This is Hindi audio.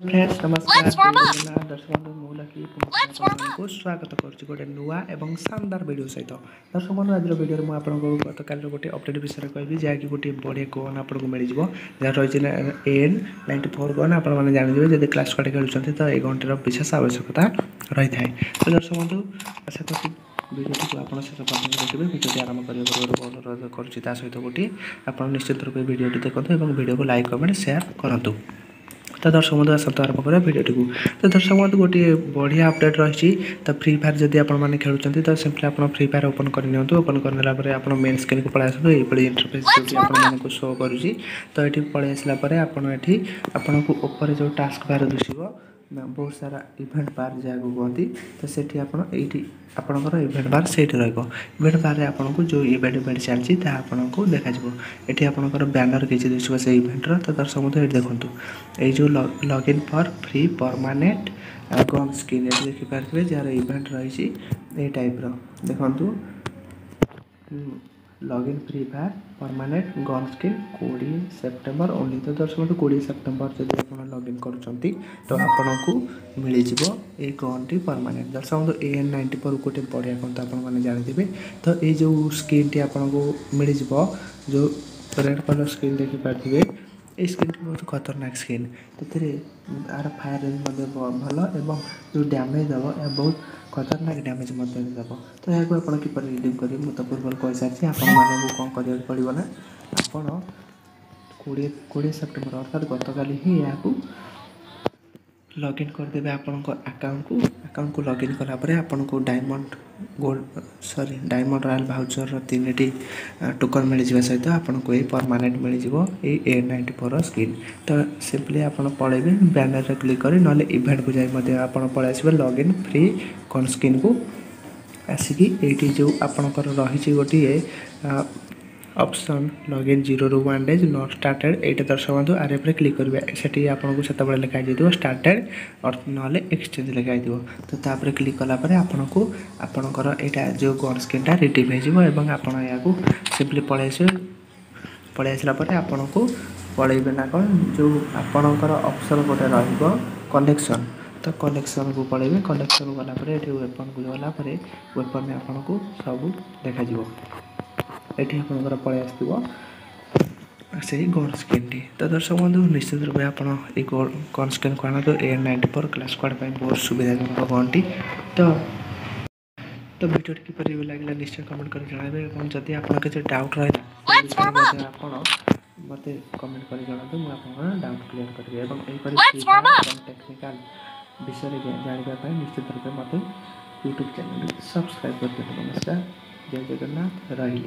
फ्रेंड्स नमस्कार दर्शक बंधु स्वागत करुच्ची गोटे नुआ एवं शानदार वीडियो सहित दर्शक बंधु आज वीडियो में आपको गत काल गोटे अपडेट विषय कहबी जहाँकि गोटे बढ़िया गन आपको मिल जहाँ रही AN-94 गन आपने जानते जब क्लास कार्ड खेलुंट तो ये गनटीर विशेष आवश्यकता रही है। तो दर्शक बंधु आशा कर वीडियो को आप शेष पर्यटन देखिए वीडियो आरंभ करने अनुरोध करुच्ची सहित गोटे आप निश्चित रूप वीडियो देखो और वीडियो को लाइक कमेंट शेयर करूँ। तो दर्शक बंधु आसत आरंभ करा वीडियो को। तो दर्शक बंधु गोटे बढ़िया अपडेट रही। तो फ्री फायर जदि आपने खेलुंट तो सिंपली आप फ्री फायर ओपन करनी ओपन करने आप मेन स्क्रीन को पलि आसतु ये इंटरफेस जो आपको शो करुँची। तो ये पलि आसला आपको ऊपर जो टास्क बार दिशो बहुत सारा इवेंट बार जहाँ कहती तो सेठी आपणकर इवेंट बार से इवेंट बार में आपको जो इवेंट चलती आपको देखा ये आपंकर बैनर किसी दिशो से इवेंटर। तो दर्शक बंधु ये देखो ये जो login for free permanent gun skin ये देखिपारे जार इवेंट रही टाइप देखु login free fire permanent gun skin 20 September only. तो दर्शक बंधु 20 सेप्टेम्बर जब आप लॉगिन करुँच तो आपको मिल ये गन टी परमानेंट। दर्शक बंधु AN-94 गोटे बढ़िया गन तो आपने जानते। तो ये जो स्किन टी आपको मिल जो रेड कलर स्किन देखिपारे ये स्किन बहुत खतरनाक स्किन तो यार फायर रेंज भल एवं जो डैमेज दब बहुत खतरनाक डैमेज देव। तो यहाँ आप किपर रिडीम करेंगे मुझे पूर्व कही सारी आपको कौन करा पड़ो ना आप 20 सेप्टेम्बर अर्थात गतकाली ही यहाँ लॉगिन करदे आपण अकाउंट को लॉगिन कलापर आपको diamond gold diamond royal voucher 3टी टोकन मिल जावा सहित आपको ये परमानेंट मिल ये AN-94 स्किन। तो सिंपली आप पलैबे बैनर रे क्लिक करें ना इवेंट को जाए आप पलि आसबे लॉगिन फ्री कौन स्किन को आसिकी ये जो आपंकर रही गोटे ऑप्शन लॉगिन 0 ରୁ 1 डेज नॉट स्टार्टेड ये दर्शक बंधु आर पे क्लिक करेंगे से आपको से लिखाई स्टार्टेड और ना एक्सचेंज लिखाई तो तापर क्लिक कलापर आपको आपणकर यहाँ जो गन स्किनटा रिडीम हो आप सिंपली पलि आसला आपको पलैबे ना कौन जो आपणकर ऑप्शन गोटे कलेक्शन तो कलेक्शन को पलैबे कलेक्शन गलापर ये वेपन को गलापर वेपन में आपको सब देखा ये आपंकर पलि आस गन स्किन टी। तो दर्शक बंधु निश्चित रूप आप गन स्किन को आना तो AN-94 क्लास कार्ड बहुत सुविधाजनक गन टी। तो वीडियो किपर लगे निश्चय कमेंट कर जनाबे जदि आप किसी डाउट रहा मत कमेंट कर जनातु मुझे डाउट क्लियर करी टेक्निकल विषय जानवाई निश्चित रूप मत यूट्यूब चैनल सब्सक्राइब कर दिखाँ। नमस्कार जय जगन्नाथ रही।